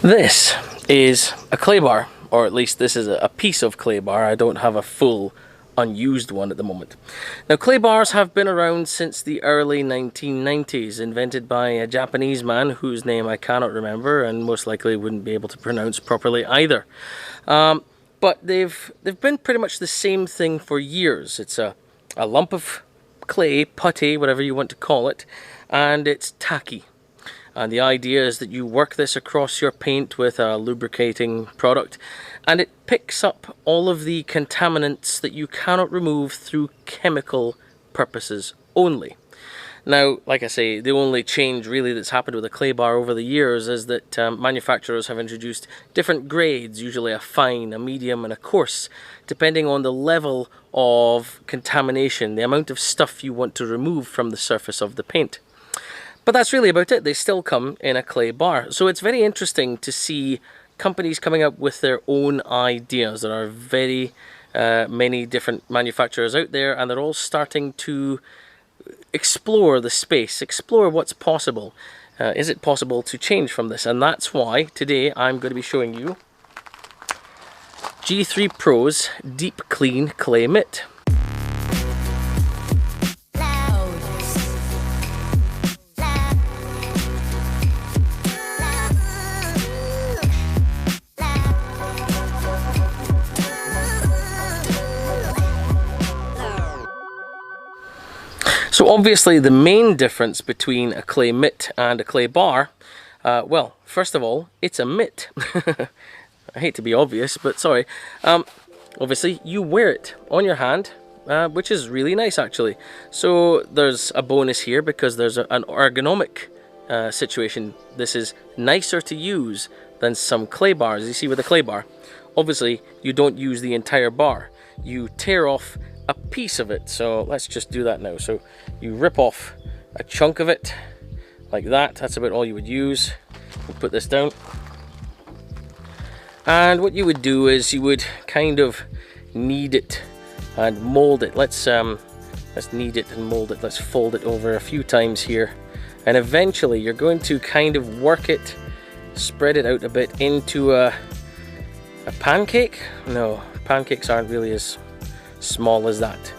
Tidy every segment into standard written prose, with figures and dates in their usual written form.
This is a clay bar, or at least this is a piece of clay bar. I don't have a full unused one at the moment. Now, clay bars have been around since the early 1990s, invented by a Japanese man whose name I cannot remember and most likely wouldn't be able to pronounce properly either. But they've been pretty much the same thing for years. It's a lump of clay, putty, whatever you want to call it, and it's tacky. And the idea is that you work this across your paint with a lubricating product, and it picks up all of the contaminants that you cannot remove through chemical purposes only. Now, like I say, the only change really that's happened with a clay bar over the years is that manufacturers have introduced different grades, usually a fine, a medium and a coarse, depending on the level of contamination, the amount of stuff you want to remove from the surface of the paint. But that's really about it. They still come in a clay bar. So it's very interesting to see companies coming up with their own ideas. There are very many different manufacturers out there, and they're all starting to explore the space, explore what's possible. Is it possible to change from this? And that's why today I'm going to be showing you G3 Pro's Deep Clean Clay Mitt. So obviously the main difference between a clay mitt and a clay bar, well, first of all, it's a mitt. I hate to be obvious, but sorry. Obviously you wear it on your hand, which is really nice actually. So there's a bonus here because there's an ergonomic situation. This is nicer to use than some clay bars. You see with a clay bar, obviously you don't use the entire bar. You tear off a piece of it. So let's just do that now. So you rip off a chunk of it like that. That's about all you would use. We'll put this down. And what you would do is you would kind of knead it and mold it. Let's knead it and mold it. Let's fold it over a few times here. And eventually you're going to kind of work it, spread it out a bit into a pancake. No, pancakes aren't really as small as that.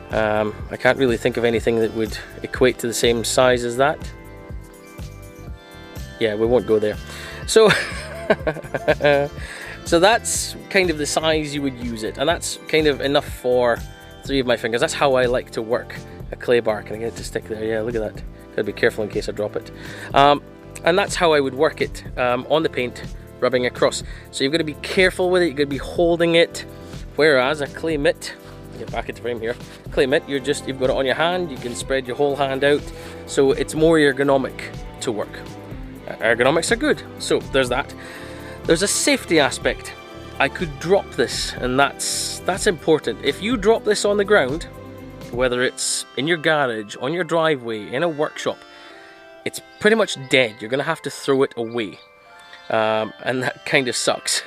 I can't really think of anything that would equate to the same size as that. Yeah, we won't go there. So so that's kind of the size you would use it, and that's kind of enough for 3 of my fingers. That's how I like to work a clay bar. Can I get it to stick there? Yeah, look at that. Gotta be careful in case I drop it. And that's how I would work it on the paint, rubbing across. So you've got to be careful with it. You've got to be holding it. Whereas a clay mitt, get back into frame here, clay mitt, you've got it on your hand, you can spread your whole hand out, so it's more ergonomic to work. Ergonomics are good, so there's that. There's a safety aspect. I could drop this, and that's important. If you drop this on the ground, whether it's in your garage, on your driveway, in a workshop, it's pretty much dead. You're gonna have to throw it away, and that kind of sucks.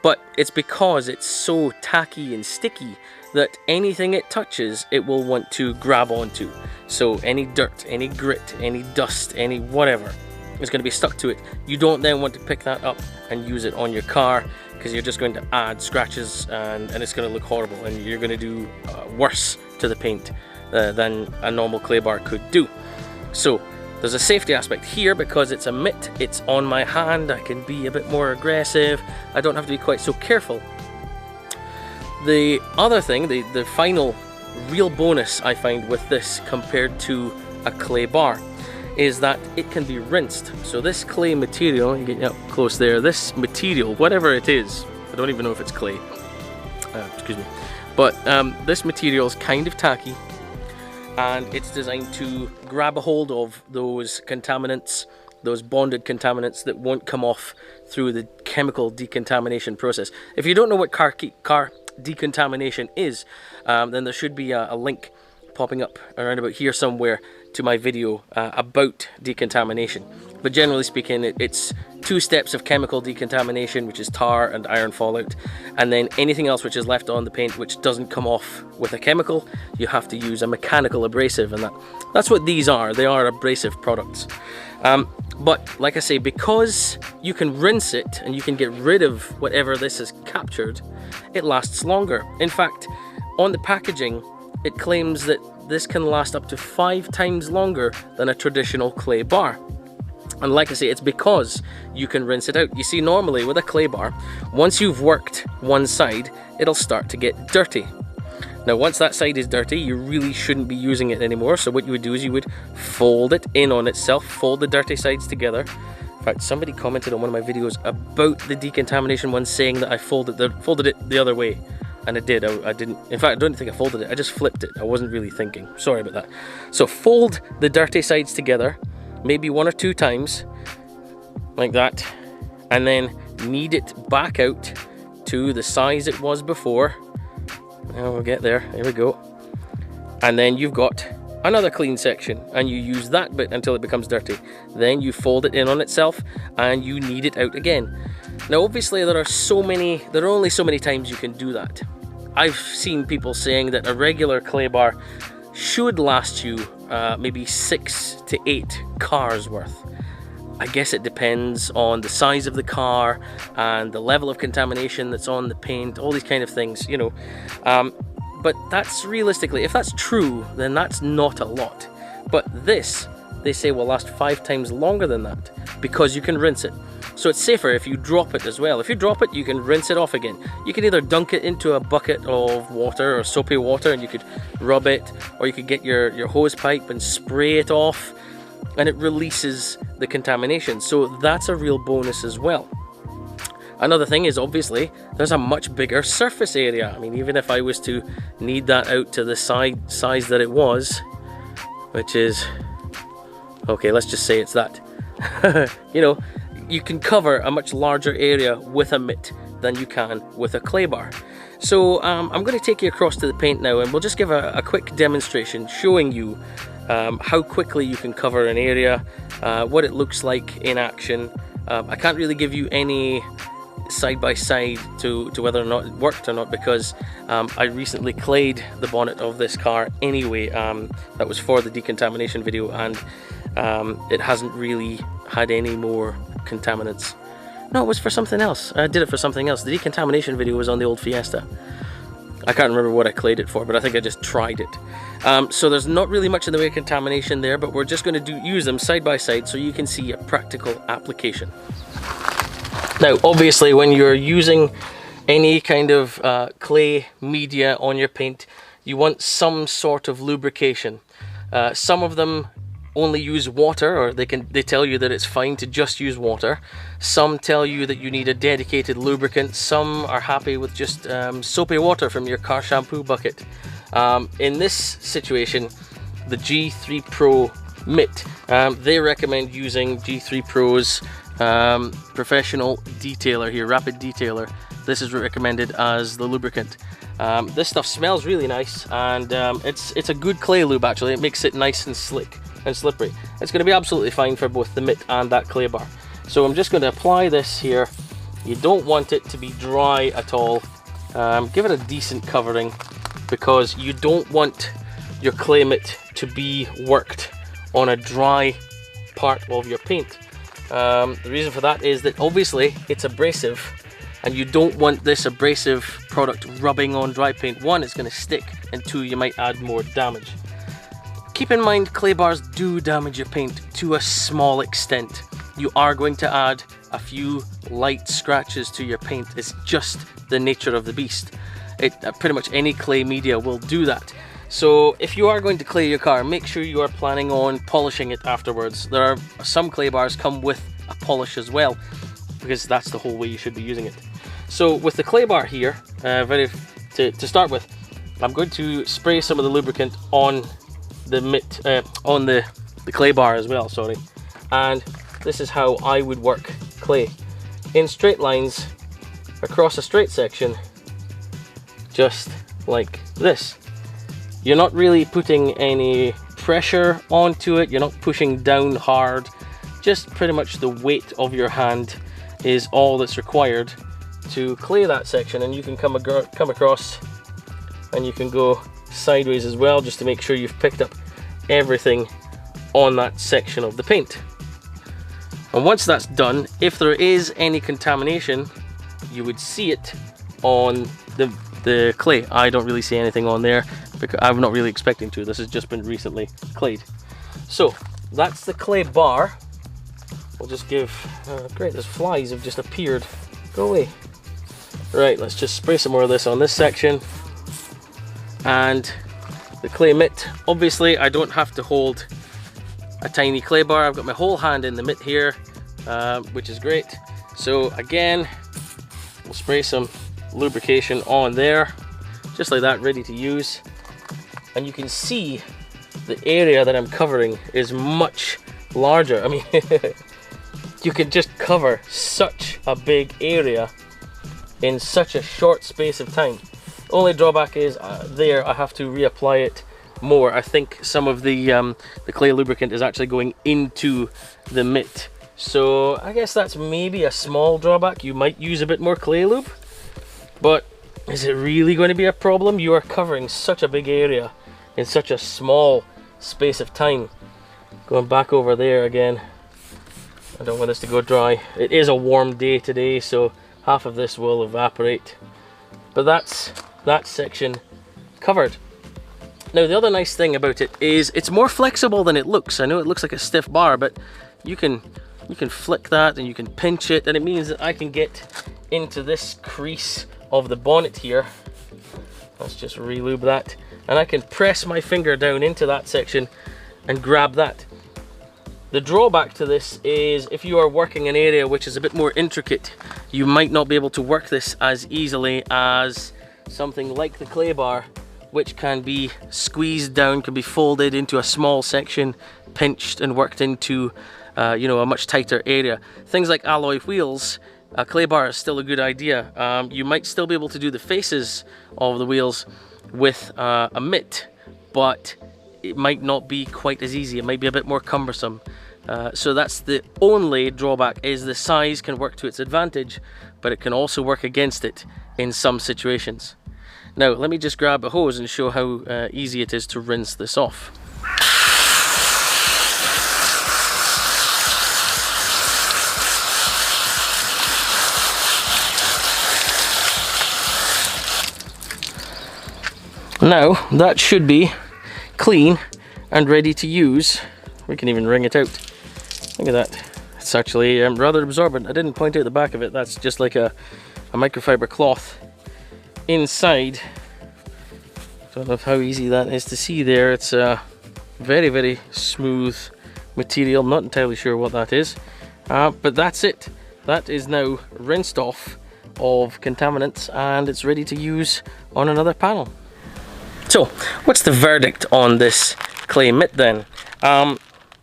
But it's because it's so tacky and sticky that anything it touches, it will want to grab onto. So any dirt, any grit, any dust, any whatever is going to be stuck to it. You don't then want to pick that up and use it on your car, because you're just going to add scratches and it's going to look horrible, and you're going to do worse to the paint than a normal clay bar could do. So there's a safety aspect here because it's a mitt, it's on my hand, I can be a bit more aggressive, I don't have to be quite so careful. The other thing, the final real bonus I find with this compared to a clay bar is that it can be rinsed. So this clay material, you get up close there, this material, whatever it is, I don't even know if it's clay, excuse me, but this material is kind of tacky, and it's designed to grab a hold of those contaminants, those bonded contaminants that won't come off through the chemical decontamination process. If you don't know what car decontamination is, then there should be a link popping up around about here somewhere to my video about decontamination. But generally speaking, it's 2 steps of chemical decontamination, which is tar and iron fallout, and then anything else which is left on the paint which doesn't come off with a chemical, you have to use a mechanical abrasive, and that's what these are. They are abrasive products. But like I say, because you can rinse it and you can get rid of whatever this has captured, it lasts longer. In fact, on the packaging, it claims that this can last up to 5 times longer than a traditional clay bar. And like I say, it's because you can rinse it out. You see, normally with a clay bar, once you've worked one side, it'll start to get dirty. Now, once that side is dirty, you really shouldn't be using it anymore. So what you would do is you would fold it in on itself, fold the dirty sides together. In fact, somebody commented on one of my videos about the decontamination one, saying that I folded it the other way. And I did. I didn't. In fact, I don't think I folded it. I just flipped it. I wasn't really thinking. Sorry about that. So fold the dirty sides together, maybe 1 or 2 times, like that, and then knead it back out to the size it was before. Now we'll get there. There we go. And then you've got another clean section, and you use that bit until it becomes dirty. Then you fold it in on itself, and you knead it out again. Now, obviously, there are only so many times you can do that. I've seen people saying that a regular clay bar should last you maybe 6 to 8 cars worth. I guess it depends on the size of the car and the level of contamination that's on the paint, all these kind of things, you know. But that's realistically, if that's true, then that's not a lot. But this, they say, will last 5 times longer than that because you can rinse it. So it's safer if you drop it as well. If you drop it, you can rinse it off again. You can either dunk it into a bucket of water or soapy water and you could rub it, or you could get your hose pipe and spray it off, and it releases the contamination. So that's a real bonus as well. Another thing is, obviously, there's a much bigger surface area. I mean, even if I was to knead that out to the size that it was, which is, okay, let's just say it's that. You know, you can cover a much larger area with a mitt than you can with a clay bar. So I'm going to take you across to the paint now, and we'll just give a quick demonstration showing you how quickly you can cover an area, what it looks like in action. I can't really give you any side by side to whether or not it worked or not, because I recently clayed the bonnet of this car anyway. That was for the decontamination video, and it hasn't really had any more contaminants. No, it was for something else. I did it for something else. The decontamination video was on the old Fiesta. I can't remember what I clayed it for, but I think I just tried it. So there's not really much in the way of contamination there, but we're just going to use them side by side so you can see a practical application. Now, obviously, when you're using any kind of clay media on your paint, you want some sort of lubrication. Some of them only use water, or they tell you that it's fine to just use water. Some tell you that you need a dedicated lubricant. Some are happy with just soapy water from your car shampoo bucket. In this situation, the G3 Pro Mitt, they recommend using G3 Pro's professional detailer here, rapid detailer. This is recommended as the lubricant. This stuff smells really nice, and it's a good clay lube actually. It makes it nice and slick and slippery. It's going to be absolutely fine for both the mitt and that clay bar. So I'm just going to apply this here. You don't want it to be dry at all. Give it a decent covering, because you don't want your clay mitt to be worked on a dry part of your paint. The reason for that is that obviously it's abrasive, and you don't want this abrasive product rubbing on dry paint. 1, it's going to stick, and 2, you might add more damage. Keep in mind, clay bars do damage your paint to a small extent. You are going to add a few light scratches to your paint. It's just the nature of the beast. Pretty much any clay media will do that. So if you are going to clay your car, make sure you are planning on polishing it afterwards. There are some clay bars come with a polish as well, because that's the whole way you should be using it. So with the clay bar here, to start with, I'm going to spray some of the lubricant on the mitt, on the clay bar as well, sorry. And this is how I would work clay. In straight lines, across a straight section, just like this. You're not really putting any pressure onto it, you're not pushing down hard, just pretty much the weight of your hand is all that's required to clay that section, and you can come across and you can go sideways as well, just to make sure you've picked up everything on that section of the paint. And once that's done, if there is any contamination, you would see it on the clay. I don't really see anything on there because I'm not really expecting to. This has just been recently clayed. So that's the clay bar. We'll just give, great, those flies have just appeared. Go away. Right, let's just spray some more of this on this section. And the clay mitt, obviously I don't have to hold a tiny clay bar. I've got my whole hand in the mitt here, which is great. So again, we'll spray some lubrication on there, just like that, ready to use. And you can see the area that I'm covering is much larger. I mean, you can just cover such a big area in such a short space of time. Only drawback is there I have to reapply it more. I think some of the clay lubricant is actually going into the mitt, so I guess that's maybe a small drawback. You might use a bit more clay lube, but is it really going to be a problem? You are covering such a big area in such a small space of time. Going back over there again, I don't want this to go dry. It is a warm day today, so half of this will evaporate, but that's that section covered. Now the other nice thing about it is it's more flexible than it looks. I know it looks like a stiff bar, but you can flick that and you can pinch it, and it means that I can get into this crease of the bonnet here. Let's just relube that, and I can press my finger down into that section and grab that. The drawback to this is if you are working an area which is a bit more intricate, you might not be able to work this as easily as something like the clay bar, which can be squeezed down, can be folded into a small section, pinched and worked into you know, a much tighter area. Things like alloy wheels, a clay bar is still a good idea. You might still be able to do the faces of the wheels with a mitt, but it might not be quite as easy. It might be a bit more cumbersome. So that's the only drawback, is the size can work to its advantage, but it can also work against it in some situations. Now let me just grab a hose and show how easy it is to rinse this off. Now that should be clean and ready to use. We can even wring it out. Look at that. It's actually rather absorbent. I didn't point out the back of it. That's just like a microfiber cloth. Inside, don't know how easy that is to see there. It's a very, very smooth material. I'm not entirely sure what that is. But that's it. That is now rinsed off of contaminants and it's ready to use on another panel. So, what's the verdict on this clay mitt then?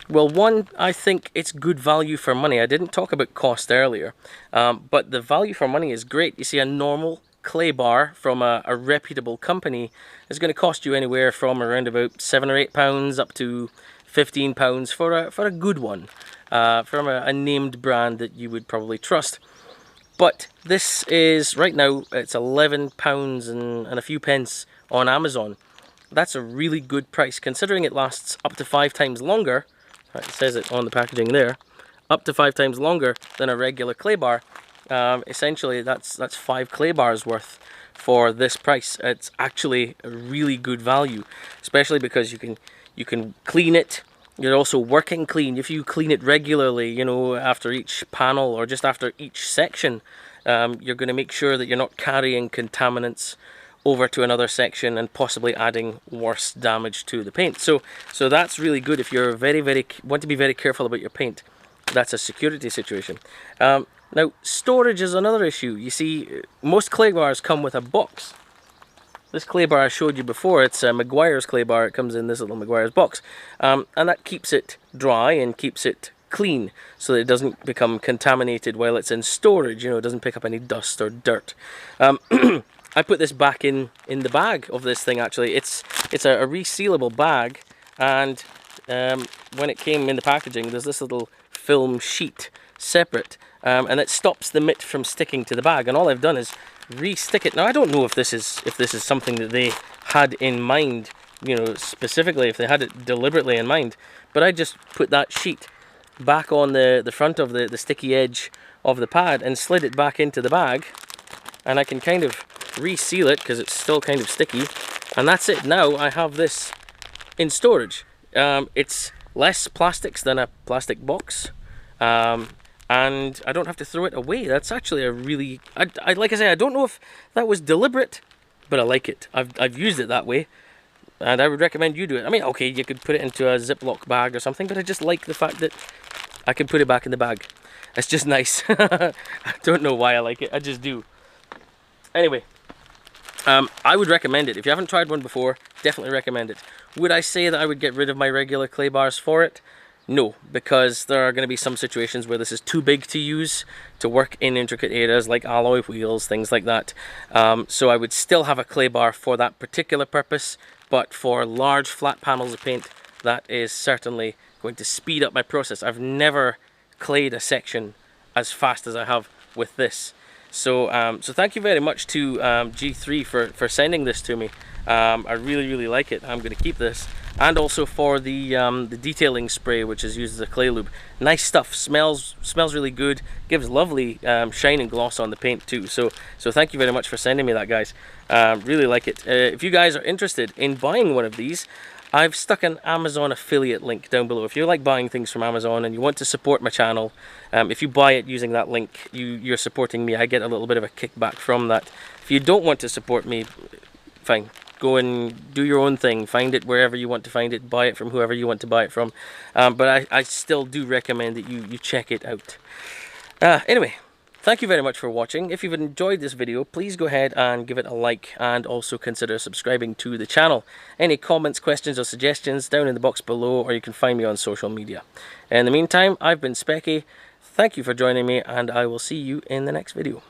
Well, one, I think it's good value for money. I didn't talk about cost earlier, but the value for money is great. You see, a normal clay bar from a reputable company is going to cost you anywhere from around about £7 or £8 up to £15 for a good one, from a named brand that you would probably trust. But this is, right now, it's £11 and a few pence on Amazon. That's a really good price, considering it lasts up to 5 times longer. It says it on the packaging there, up to 5 times longer than a regular clay bar. Essentially that's 5 clay bars worth for this price. It's actually a really good value, especially because you can clean it. You're also working clean. If you clean it regularly, you know, after each panel or just after each section, you're going to make sure that you're not carrying contaminants over to another section and possibly adding worse damage to the paint. So that's really good if you're want to be very careful about your paint. That's a security situation. Now, storage is another issue. You see, most clay bars come with a box. This clay bar I showed you before, it's a Meguiar's clay bar. It comes in this little Meguiar's box. And that keeps it dry and keeps it clean so that it doesn't become contaminated while it's in storage. You know, it doesn't pick up any dust or dirt. I put this back in the bag of this thing actually. It's a resealable bag, and when it came in the packaging, there's this little film sheet separate, and it stops the mitt from sticking to the bag. And all I've done is re-stick it. Now I don't know if this is something that they had in mind, you know, specifically, if they had it deliberately in mind, but I just put that sheet back on the front of the sticky edge of the pad and slid it back into the bag, and I can kind of reseal it because it's still kind of sticky, and that's it. Now I have this in storage. It's less plastics than a plastic box, and I don't have to throw it away. That's actually a really, like I say, I don't know if that was deliberate, but I like it. I've used it that way, and I would recommend you do it. I mean, okay, you could put it into a Ziploc bag or something, but I just like the fact that I can put it back in the bag. It's just nice. I don't know why I like it, I just do. Anyway, I would recommend it. If you haven't tried one before, definitely recommend it. Would I say that I would get rid of my regular clay bars for it? No, because there are going to be some situations where this is too big to use to work in intricate areas like alloy wheels, things like that. So I would still have a clay bar for that particular purpose, but for large flat panels of paint, that is certainly going to speed up my process. I've never clayed a section as fast as I have with this. So so thank you very much to G3 for sending this to me. I really like it. I'm going to keep this, and also for the detailing spray, which is used as a clay lube. Nice stuff. Smells really good. Gives lovely shine and gloss on the paint too. So thank you very much for sending me that, guys. Really like it. If you guys are interested in buying one of these, I've stuck an Amazon affiliate link down below. If you like buying things from Amazon and you want to support my channel, if you buy it using that link, you're supporting me. I get a little bit of a kickback from that. If you don't want to support me, fine. Go and do your own thing. Find it wherever you want to find it. Buy it from whoever you want to buy it from. But I still do recommend that you check it out. Anyway, thank you very much for watching. If you've enjoyed this video, please go ahead and give it a like, and also consider subscribing to the channel. Any comments, questions or suggestions down in the box below, or you can find me on social media. In the meantime, I've been Specky. Thank you for joining me, and I will see you in the next video.